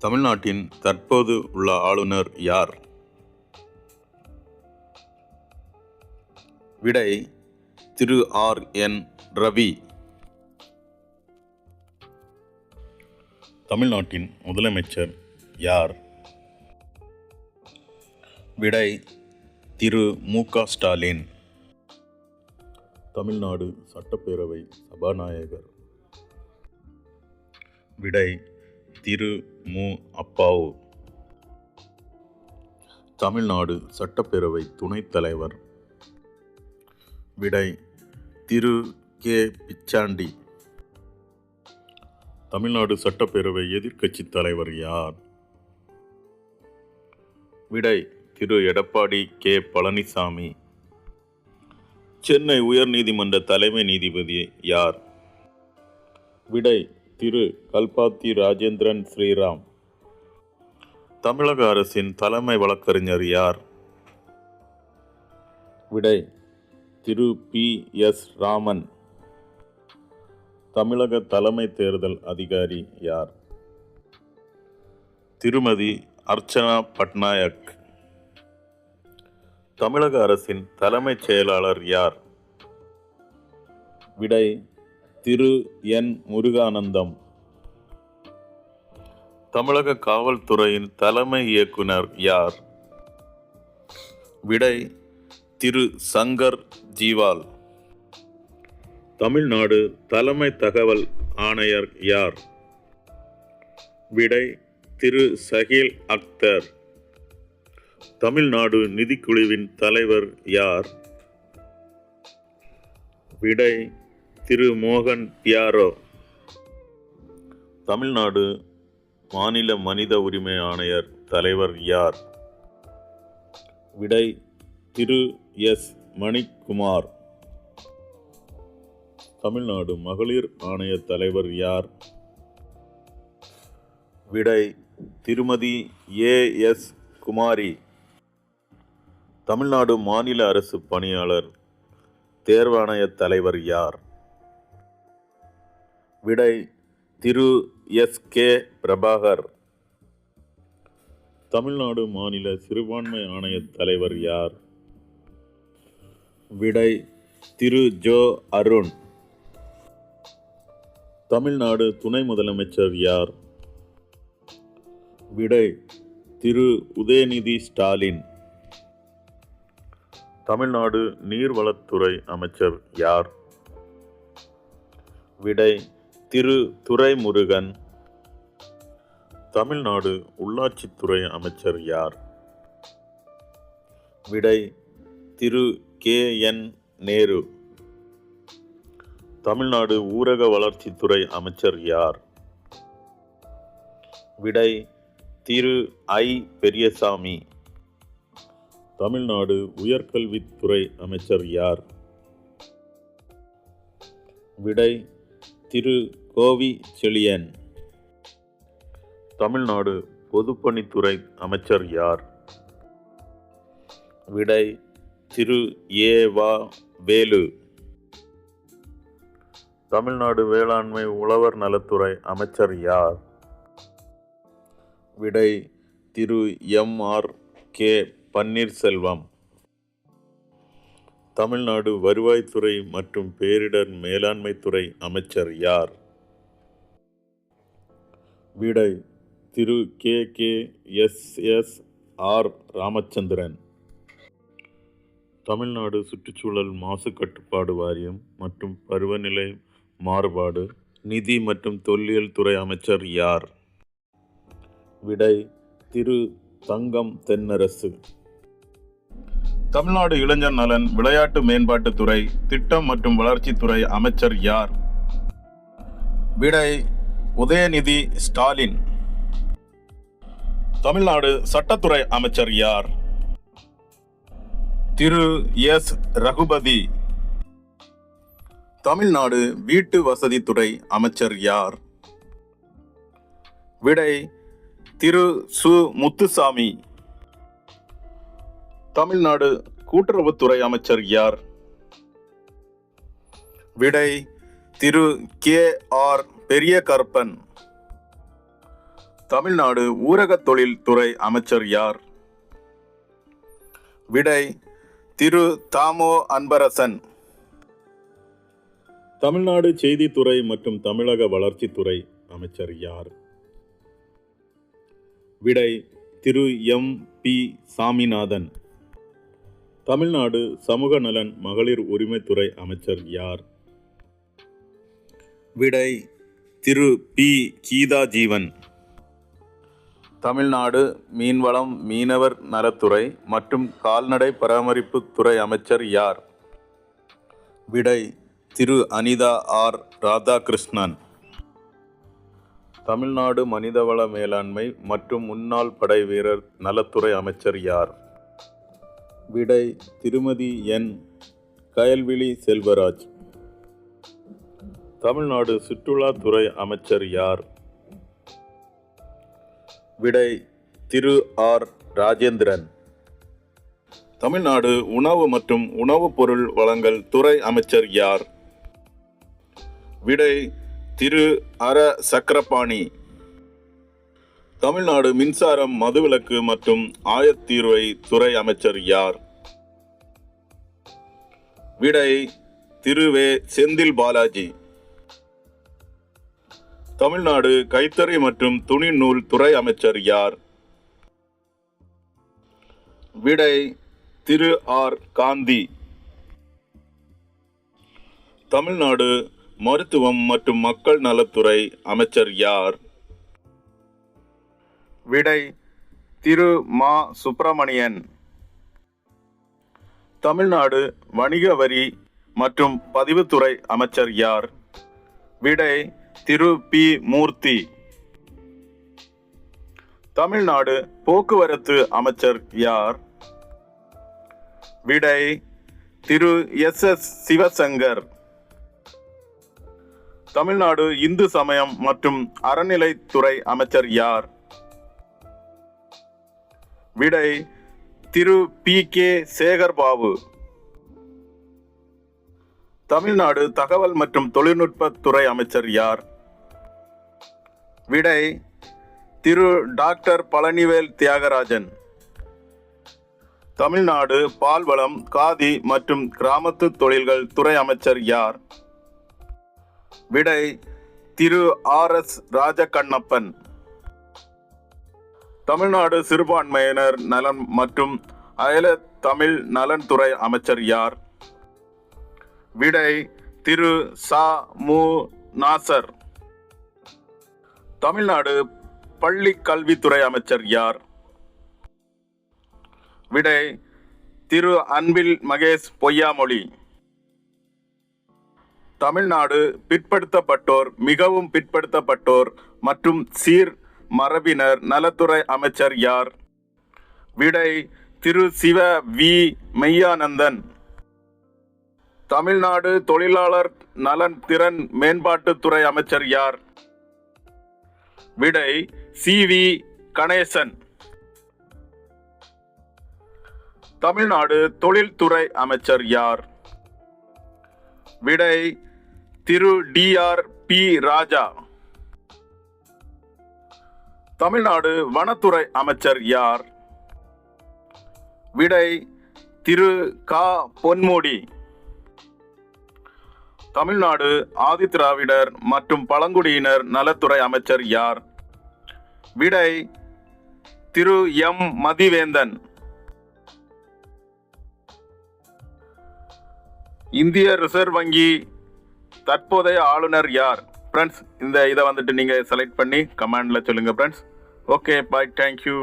தமிழ்நாட்டின் தற்போது உள்ள ஆளுநர் யார்? விடை திரு R.N. ரவி. தமிழ்நாட்டின் முதலமைச்சர் யார்? விடை திரு மு.க. ஸ்டாலின். தமிழ்நாடு சட்டப்பேரவை சபாநாயகர். விடை திரு மு. அப்பாவு. தமிழ்நாடு சட்டப்பேரவை துணைத் தலைவர். விடை திரு கே. பிச்சாண்டி. தமிழ்நாடு சட்டப்பேரவை எதிர்க்கட்சி தலைவர் யார்? விடை திரு எடப்பாடி கே. பழனிசாமி. சென்னை உயர்நீதிமன்ற தலைமை நீதிபதி யார்? விடை திரு கல்பாத்தி ராஜேந்திரன் ஸ்ரீராம். தமிழக அரசின் தலைமை வழக்கறிஞர் யார்? விடை திரு P.S. ராமன். தமிழக தலைமை தேர்தல் அதிகாரி யார்? திருமதி அர்ச்சனா பட்நாயக். தமிழக அரசின் தலைமைச் செயலாளர் யார்? விடை திரு N. முருகானந்தம். தமிழக காவல்துறையின் தலைமை இயக்குனர் யார்? விடை திரு சங்கர் ஜிவால். தமிழ்நாடு தலைமை தகவல் ஆணையர் யார்? விடை திரு சஹீல் அக்தர். தமிழ்நாடு நிதிக்குழுவின் தலைவர் யார்? விடை திரு மோகன் பியாரோ. தமிழ்நாடு மாநில மனித உரிமை ஆணையர் தலைவர் யார்? விடை திரு எஸ். மணிக்குமார். தமிழ்நாடு மகளிர் ஆணைய தலைவர் யார்? விடை திருமதி A.S. குமாரி. தமிழ்நாடு மாநில அரசு பணியாளர் தேர்வாணைய தலைவர் யார்? விடை திரு S.K. பிரபாகர். தமிழ்நாடு மாநில சிறுபான்மை ஆணைய தலைவர் யார்? விடை திரு ஜோ. அருண். தமிழ்நாடு துணை முதலமைச்சர் யார்? விடை திரு உதயநிதி ஸ்டாலின். தமிழ்நாடு நீர்வளத்துறை அமைச்சர் யார்? விடை திரு துரைமுருகன். தமிழ்நாடு உள்ளாட்சித்துறை அமைச்சர் யார்? விடை திரு K.N. நேரு. தமிழ்நாடு ஊரக வளர்ச்சித்துறை அமைச்சர் யார்? விடை திரு I. பெரியசாமி. தமிழ்நாடு உயர்கல்வித்துறை அமைச்சர் யார்? விடை திரு கோவி செழியன். தமிழ்நாடு பொதுப்பணித்துறை அமைச்சர் யார்? விடை திரு A.வா. வேலு. தமிழ்நாடு வேளாண்மை உழவர் நலத்துறை அமைச்சர் யார்? விடை திரு M.R.K. பன்னீர்செல்வம். தமிழ்நாடு வருவாய்த்துறை மற்றும் பேரிடர் மேலாண்மைத்துறை அமைச்சர் யார்? விடை திரு K.K.S.S.R. ராமச்சந்திரன். தமிழ்நாடு சுற்றுச்சூழல் மாசு கட்டுப்பாடு வாரியம் மற்றும் பருவநிலை மாறுபாடு நிதி மற்றும் தொல்லியல் துறை அமைச்சர் யார்? விடை திரு தங்கம் தென்னரசு. தமிழ்நாடு இளைஞர் நலன் விளையாட்டு மேம்பாட்டுத்துறை திட்டம் மற்றும் வளர்ச்சித்துறை அமைச்சர் யார்? விடை உதயநிதி ஸ்டாலின். தமிழ்நாடு சட்டத்துறை அமைச்சர் யார்? திரு எஸ். ரகுபதி. தமிழ்நாடு வீட்டு வசதித்துறை அமைச்சர் யார்? விடை திரு சு. முத்துசாமி. தமிழ்நாடு கூட்டுறவுத்துறை அமைச்சர் யார்? விடை திரு K.R. பெரிய கருப்பன். தமிழ்நாடு ஊரகத் தொழில் துறை அமைச்சர் யார்? விடை திரு தாமோ அன்பரசன். தமிழ்நாடு செய்தித்துறை மற்றும் தமிழக வளர்ச்சித்துறை அமைச்சர் யார்? விடை திரு பி சாமிநாதன். தமிழ்நாடு சமூக நலன் மகளிர் உரிமைத்துறை அமைச்சர் யார்? விடை திரு பி கீதா ஜீவன். தமிழ்நாடு மீன்வளம் மீனவர் நலத்துறை மற்றும் கால்நடை பராமரிப்பு துறை அமைச்சர் யார்? விடை திரு அனிதா ஆர் ராதாகிருஷ்ணன். தமிழ்நாடு மனிதவள மேலாண்மை மற்றும் முன்னாள் படை வீரர் நலத்துறை அமைச்சர் யார்? விடை திருமதி என் கயல்விழி செல்வராஜ். தமிழ்நாடு சுற்றுலாத்துறை அமைச்சர் யார்? விடை திரு ஆர் ராஜேந்திரன். தமிழ்நாடு உணவு மற்றும் உணவுப் பொருள் வழங்கல் துறை அமைச்சர் யார்? விடை திரு அர சக்கரபாணி. தமிழ்நாடு மின்சாரம் மதுவிலக்கு மற்றும் ஆயத்தீர்வை துறை அமைச்சர் யார்? விடை திரு வே செந்தில் பாலாஜி. தமிழ்நாடு கைத்தறி மற்றும் துணி நூல் துறை அமைச்சர் யார்? விடை திரு ஆர் காந்தி. தமிழ்நாடு மருத்துவம் மற்றும் மக்கள் நலத்துறை அமைச்சர் யார்? விடை திரு மா சுப்பிரமணியன். தமிழ்நாடு வணிக வரி மற்றும் பதிவுத்துறை அமைச்சர் யார்? விடை திரு பி மூர்த்தி. தமிழ்நாடு போக்குவரத்து அமைச்சர் யார்? விடை திரு எஸ் சிவசங்கர். தமிழ்நாடு இந்து சமயம் மற்றும் அறநிலைத்துறை அமைச்சர் யார்? விடை திரு பி கே சேகர்பாபு. தமிழ்நாடு தகவல் மற்றும் தொழில்நுட்ப துறை அமைச்சர் யார்? விடை திரு டாக்டர் பழனிவேல் தியாகராஜன். தமிழ்நாடு பால்வளம் காதி மற்றும் கிராமத்து தொழில்கள் துறை அமைச்சர் யார்? விடை திரு ஆர் எஸ் ராஜகண்ணப்பன். தமிழ்நாடு சிறுபான்மையினர் நலன் மற்றும் அயல தமிழ் நலன் துறை அமைச்சர் யார்? விடை திரு சா மு நாசர். தமிழ்நாடு பள்ளி கல்வித்துறை அமைச்சர் யார்? விடை திரு அன்பில் மகேஷ் பொய்யாமொழி. தமிழ்நாடு பிற்படுத்தப்பட்டோர் மிகவும் பிற்படுத்தப்பட்டோர் மற்றும் சீர் மரபினர் நலத்துறை அமைச்சர் யார்? விடை திரு சிவ வி மெய்யானந்தன். தமிழ்நாடு தொழிலாளர் நலன் திறன் மேம்பாட்டுத்துறை அமைச்சர் யார்? விடை சி வி கணேசன். தமிழ்நாடு தொழில்துறை அமைச்சர் யார்? விடை திரு டி ஆர் பி ராஜா. தமிழ்நாடு வனத்துறை அமைச்சர் யார்? விடை திரு கா பொன்முடி. தமிழ்நாடு ஆதிதிராவிடர் மற்றும் பழங்குடியினர் நலத்துறை அமைச்சர் யார்? விடை திரு எம் மதிவேந்தன். இந்திய ரிசர்வ் வங்கி தற்போதைய ஆளுநர் யார்? ஃப்ரெண்ட்ஸ், இதை வந்துட்டு நீங்கள் செலக்ட் பண்ணி கமெண்டில் சொல்லுங்கள் ஃப்ரெண்ட்ஸ். ஓகே, பாய், தேங்க்யூ.